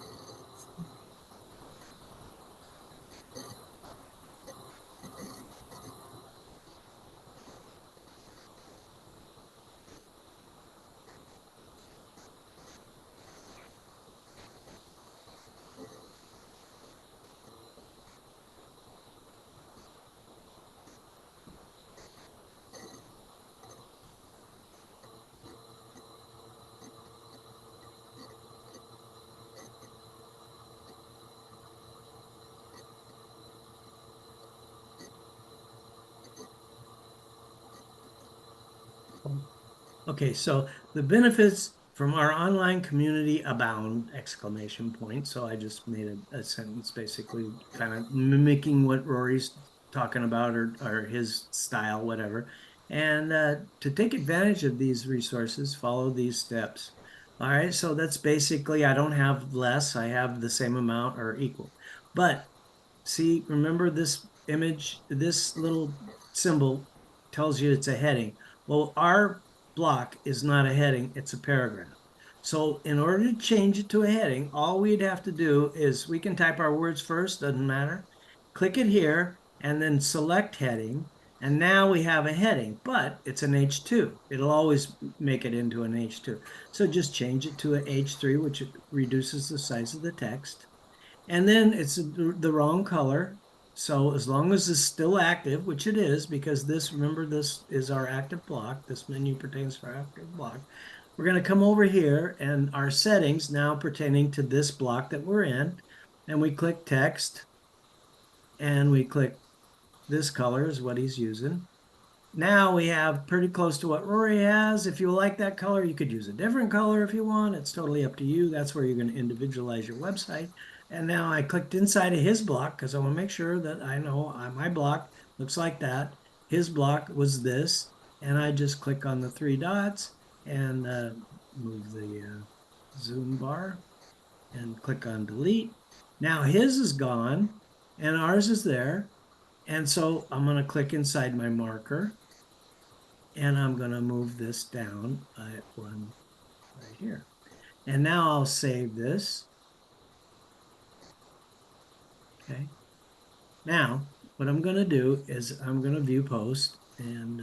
Okay, so the benefits from our online community abound, exclamation point. So I just made a sentence basically kind of mimicking what Rory's talking about or his style, whatever. And to take advantage of these resources, follow these steps. All right, so that's basically, I don't have less, I have the same amount or equal. But see, remember this image, this little symbol tells you it's a heading. Well, our block is not a heading, it's a paragraph. So in order to change it to a heading, all we'd have to do is we can type our words first, doesn't matter. Click it here and then select heading. And now we have a heading, but it's an H2. It'll always make it into an H2. So just change it to an H3, which reduces the size of the text. And then it's the wrong color. So as long as it's still active, which it is, because this, remember, this is our active block. This menu pertains to our active block. We're going to come over here and our settings now pertaining to this block that we're in. And we click text and we click this color is what he's using. Now we have pretty close to what Rory has. If you like that color, you could use a different color if you want. It's totally up to you. That's where you're going to individualize your website. And now I clicked inside of his block because I want to make sure that I know my block looks like that. His block was this. And I just click on the three dots and move the zoom bar and click on delete. Now his is gone and ours is there. And so I'm going to click inside my marker and I'm going to move this down one right here. And now I'll save this. Okay. Now, what I'm going to do is I'm going to view post and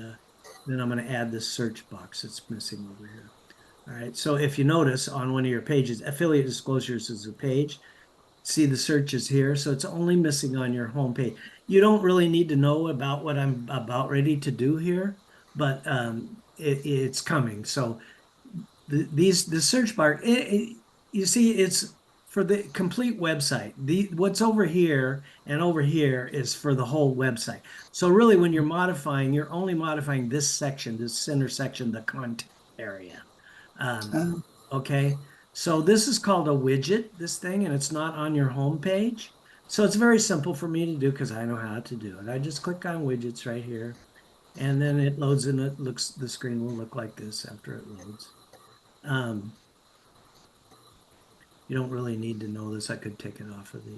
then I'm going to add this search box that's missing over here. All right. So if you notice on one of your pages, affiliate disclosures is a page. See the searches here. So it's only missing on your home page. You don't really need to know about what I'm about ready to do here, but it's coming. So the search bar, you see, it's for the complete website. What's over here and over here is for the whole website. So really, when you're modifying, you're only modifying this section, this center section, the content area. Um, Oh, okay, so this is called a widget, this thing, and it's not on your home page. So it's very simple for me to do because I know how to do it. I just click on widgets right here, and then it loads and it looks, the screen will look like this after it loads. Um, you don't really need to know this. I could take it off of the,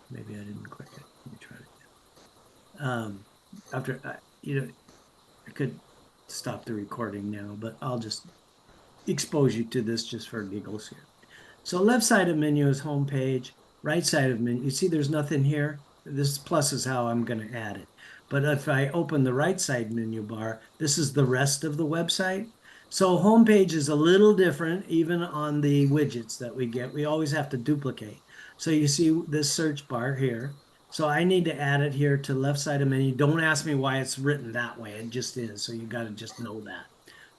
maybe I didn't click it. Let me try it again. After, I could stop the recording now, but I'll just expose you to this just for giggles here. So left side of menu is home page, right side of menu. You see there's nothing here. This plus is how I'm going to add it. But if I open the right side menu bar, this is the rest of the website. So home page is a little different even on the widgets that we get. We always have to duplicate. So you see this search bar here. So I need to add it here to left side of menu. Don't ask me why it's written that way. It just is. So you got to just know that.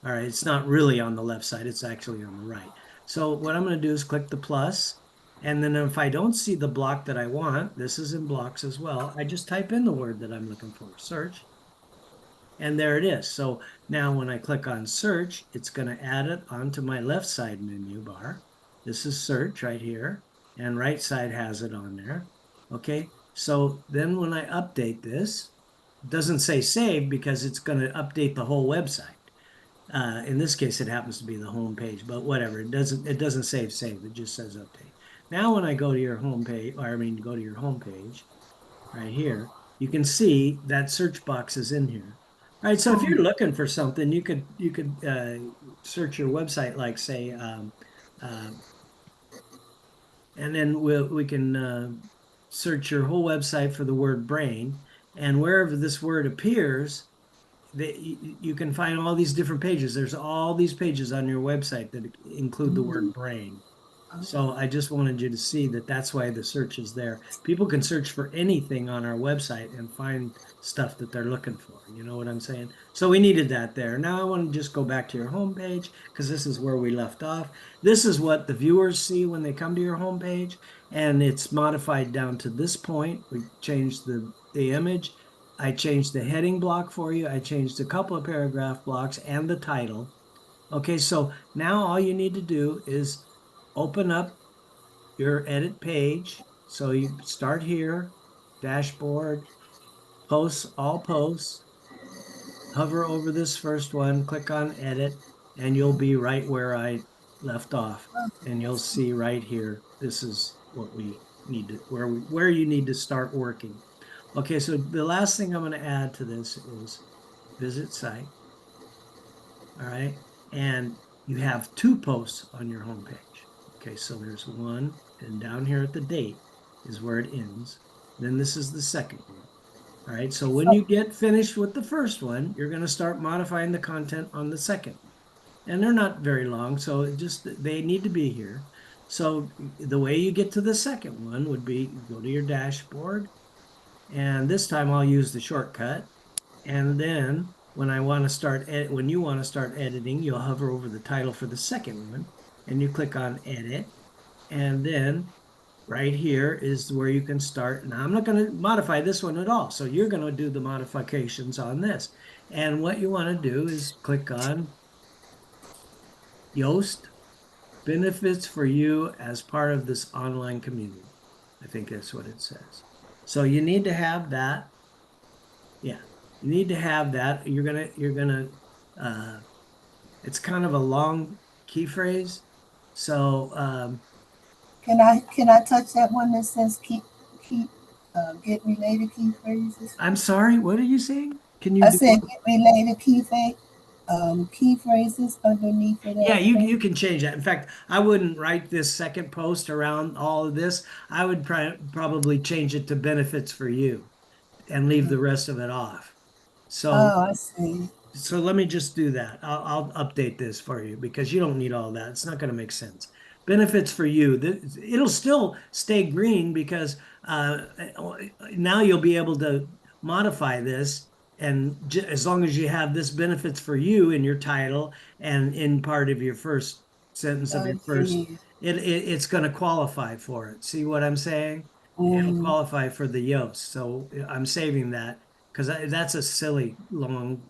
All right, it's not really on the left side, it's actually on the right. So what I'm going to do is click the plus, and then if I don't see the block that I want, this is in blocks as well, I just type in the word that I'm looking for, search, and there it is. So now when I click on search, it's going to add it onto my left side menu bar. This is search right here, and right side has it on there. Okay, so then when I update this, it doesn't say save because it's going to update the whole website. In this case, it happens to be the home page, but whatever. It doesn't save. It just says update. Now, when I go to your home page, or I mean, go to your home page right here, you can see that search box is in here. All right. So if you're looking for something, you could search your website, like say, uh, and then we can search your whole website for the word brain, and wherever this word appears, you can find all these different pages. There's all these pages on your website that include the word brain. So I just wanted you to see that that's why the search is there. People can search for anything on our website and find stuff that they're looking for. You know what I'm saying? So we needed that there. Now I want to just go back to your home page because this is where we left off. This is what the viewers see when they come to your home page, and it's modified down to this point. We changed the image. I changed the heading block for you. I changed a couple of paragraph blocks and the title. Okay, so now all you need to do is open up your edit page. So you start here, dashboard, posts, all posts, hover over this first one, click on edit, and you'll be right where I left off. And you'll see right here, this is what we need to, where you need to start working. Okay, so the last thing I'm going to add to this is visit site. All right. And you have two posts on your homepage. Okay, so there's one, and down here at the date is where it ends. Then this is the second one. All right, so when you get finished with the first one, you're going to start modifying the content on the second one. And they're not very long, so they need to be here. So the way you get to the second one would be go to your dashboard, and this time I'll use the shortcut. And then when you want to start editing, you'll hover over the title for the second one and you click on edit. And then right here is where you can start. Now I'm not going to modify this one at all. So you're going to do the modifications on this. And what you want to do is click on Yoast benefits for you as part of this online community. I think that's what it says. So you need to have that. Yeah, you need to have that. It's kind of a long key phrase. So can I touch that one that says keep get related key phrases? I'm sorry, what are you saying? Can you I do said what? get related key phrases underneath of Yeah, that you thing. can change that. In fact, I wouldn't write this second post around all of this. I would probably change it to benefits for you and leave the rest of it off. So Oh, I see. So let me just do that. I'll update this for you because you don't need all that. It's not going to make sense. Benefits for you. It'll still stay green because now you'll be able to modify this and as long as you have this benefits for you in your title and in part of your first sentence of I your first, see. it's going to qualify for it. See what I'm saying? It'll Mm-hmm. qualify for the Yoast. So I'm saving that because that's a silly long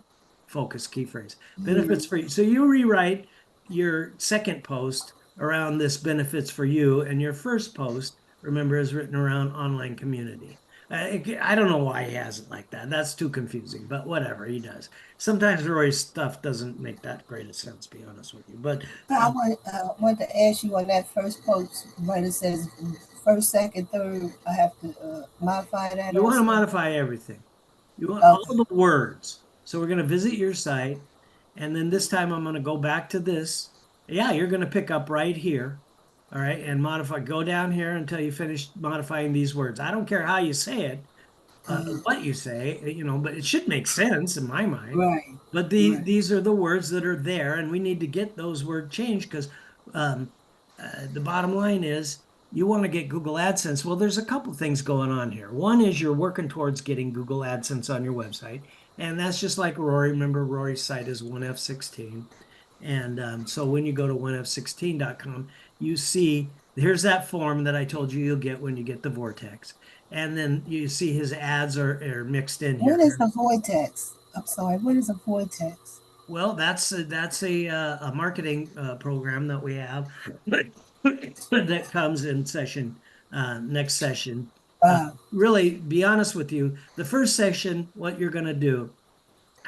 focus key phrase. Yeah. Benefits for you. So you rewrite your second post around this benefits for you, and your first post, remember, is written around online community. I don't know why he has it like that. That's too confusing, but whatever, he does. Sometimes Rory's stuff doesn't make that great a sense, to be honest with you. But I want to ask you on that first post, when it says first, second, third, I have to modify that you want to also. modify everything. You want all Okay. the words. So we're going to visit your site. And then this time I'm going to go back to this. Yeah, you're going to pick up right here. All right. And modify, go down here until you finish modifying these words. I don't care how you say it. Uh, What you say, but it should make sense in my mind. right. But Right. these are the words that are there, and we need to get those words changed because um, the bottom line is you want to get Google AdSense. Well, there's a couple things going on here. One is you're working towards getting Google AdSense on your website, and that's just like Rory. Remember, Rory's site is 1F16. And so when you go to 1F16.com, you see here's that form that I told you you'll get when you get the Vortex. And then you see his ads are mixed in What here. is a vortex? I'm sorry. What is a vortex? Well, that's a marketing program that we have that comes in session next session. Uh, Uh, really, be honest with you, the first session, what you're going to do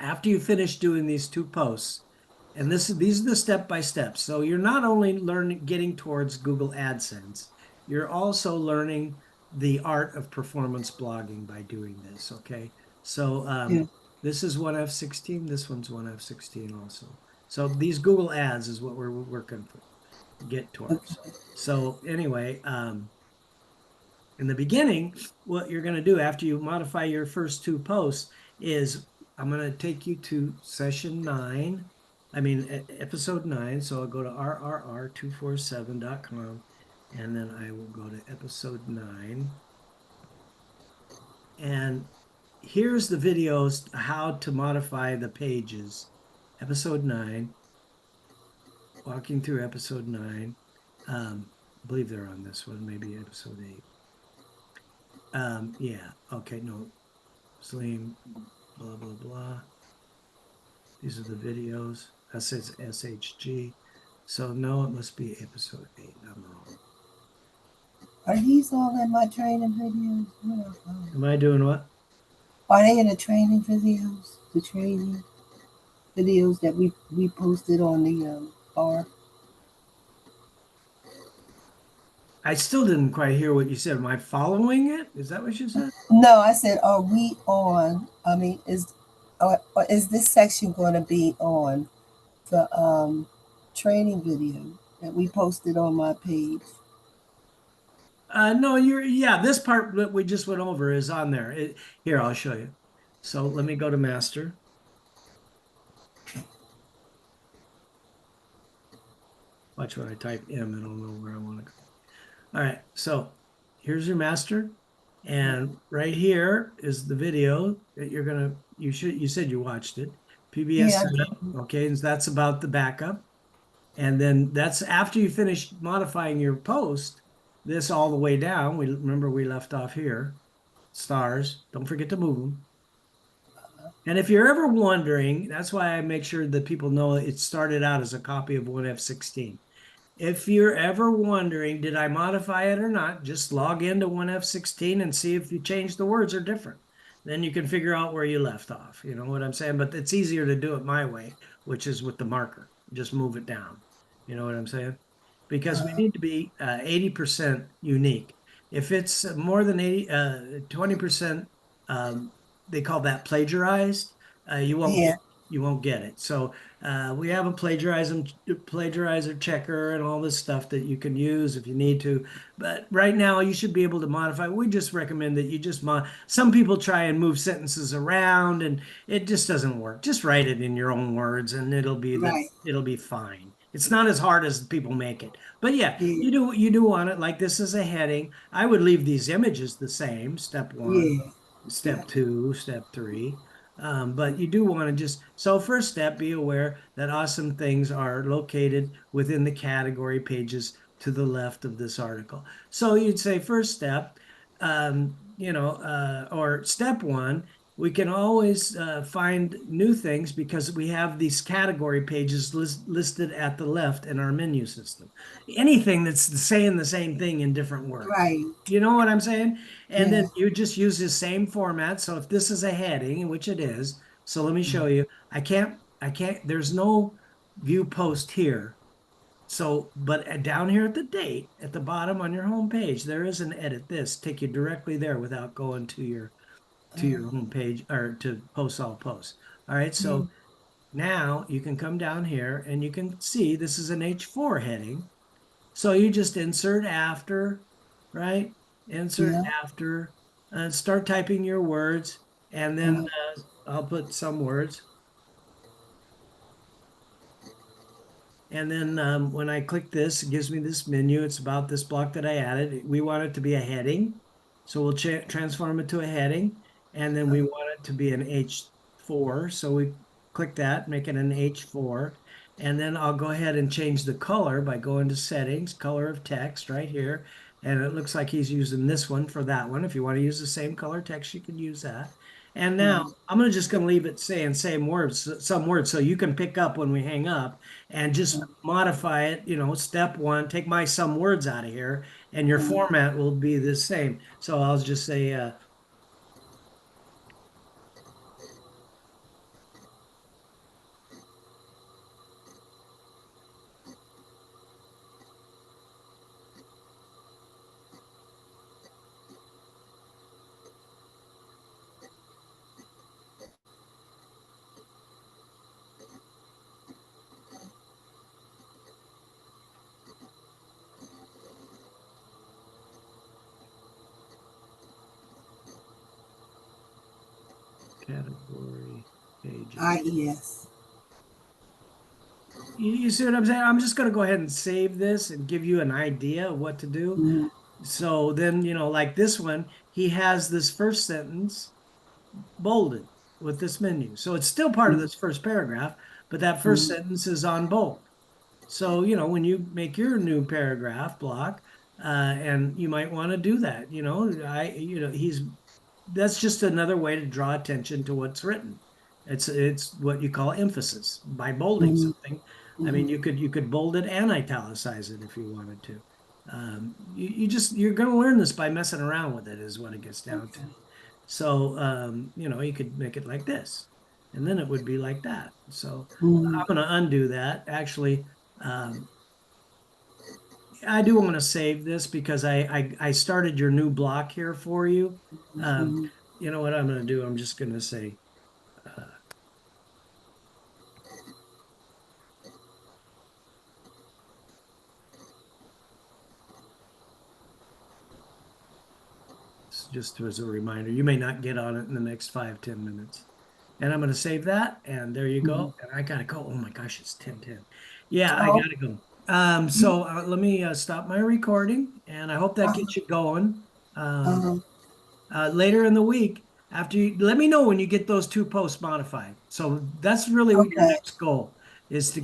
after you finish doing these two posts, and these are the step by steps. So you're not only learning getting towards Google AdSense, you're also learning the art of performance blogging by doing this. Okay, so yeah. this is 1F16. This one's 1F16 also. So these Google ads is what we're working for, get towards. Okay. So anyway, in the beginning, what you're going to do after you modify your first two posts is I'm going to take you to session 9. I mean, episode 9. So I'll go to rrr247.com and then I will go to episode 9. And here's the videos how to modify the pages. Episode 9, walking through episode 9. I believe they're on this one, maybe episode 8. Yeah, okay, no, Slim, blah, blah, blah. These are the videos. That says SHG. So no, it must be episode 8. I'm wrong. Are these all in my training videos? Am I doing what? Are they in the training videos? The training videos that we posted on the bar? I still didn't quite hear what you said. Am I following it? Is that what you said? No, I said, are we on? I mean, or is this section going to be on the training video that we posted on my page? No, yeah, this part that we just went over is on there. Here, I'll show you. So let me go to master. Watch when I type M, it'll know where I want to go. All right, so here's your master. And right here is the video that you said you watched it. PBS Yeah, I did. setup. Okay, and that's about the backup. And then that's after you finish modifying your post, this all the way down. We left off here. Stars. Don't forget to move them. And if you're ever wondering, that's why I make sure that people know it started out as a copy of 1F16. If you're ever wondering, did I modify it or not, just log into 1F16 and see if you change the words are different. Then you can figure out where you left off. You know what I'm saying? But it's easier to do it my way, which is with the marker. Just move it down. You know what I'm saying? Because we Uh, need to be 80% unique. If it's more than 20%, um, they call that plagiarized. You won't yeah, get it. So we have a plagiarizer checker and all this stuff that you can use if you need to. But right now, you should be able to modify. We just recommend that you just some people try and move sentences around, and it just doesn't work. Just write it in your own words, and right. it'll be fine. It's not as hard as people make it. But yeah, Yeah, you do want it like this is a heading. I would leave these images the same. Step 1, yeah, yeah. step 2, step 3. But you do want to just, so first step, be aware that awesome things are located within the category pages to the left of this article. So you'd say first step, or step one, we can always find new things because we have these category pages listed at the left in our menu system. Anything that's saying the same thing in different words. Right. You know what I'm saying? And Yeah. then you just use the same format. So if this is a heading, which it is, so let me show you. I can't, there's no view post here. So, but down here at the date, at the bottom on your home page, there is an edit this, take you directly there without going to your home page or to post all posts. All right, so Mm, now you can come down here and you can see this is an H4 heading. So you just insert after, right? Insert yeah. after, and start typing your words, and then Uh, I'll put some words. And then when I click this, it gives me this menu. It's about this block that I added. We want it to be a heading. So we'll transform it to a heading. And then we want it to be an H4. So we click that, make it an H4. And then I'll go ahead and change the color by going to settings, color of text right here. And it looks like he's using this one for that one. If you want to use the same color text, you can use that. And now right. I'm just going to leave it saying same words, some words, so you can pick up when we hang up and just modify it, step one, take my some words out of here, and your Uh, format will be the same. So I'll just say, category pages. IES. You see what I'm saying? I'm just going to go ahead and save this and give you an idea of what to do. Mm, So then, like this one, he has this first sentence bolded with this menu. So it's still part of mm, this first paragraph, but that first mm, sentence is on bold. So, when you make your new paragraph block, and you might want to do that, he's that's just another way to draw attention to what's written. It's what you call emphasis by bolding mm, something. I mean, mm. you could bold it and italicize it if you wanted to. You're going to learn this by messing around with it, is what it gets down to. Okay. So, you could make it like this, and then it would be like that. So Mm, I'm going to undo that. Actually, um, I do want to save this because I started your new block here for you. Um, mm, you know what I'm going to do? I'm just going to say, uh, just as a reminder, you may not get on it in the next 5-10 minutes. And I'm going to save that. And there you mm. go. And I got to go. Oh my gosh, it's 10:10. Yeah, I got Oh, to go. So let me stop my recording. And I hope that uh, gets you going. Um, um, later in the week, after you let me know when you get those two posts modified. So that's really what your okay. next goal is to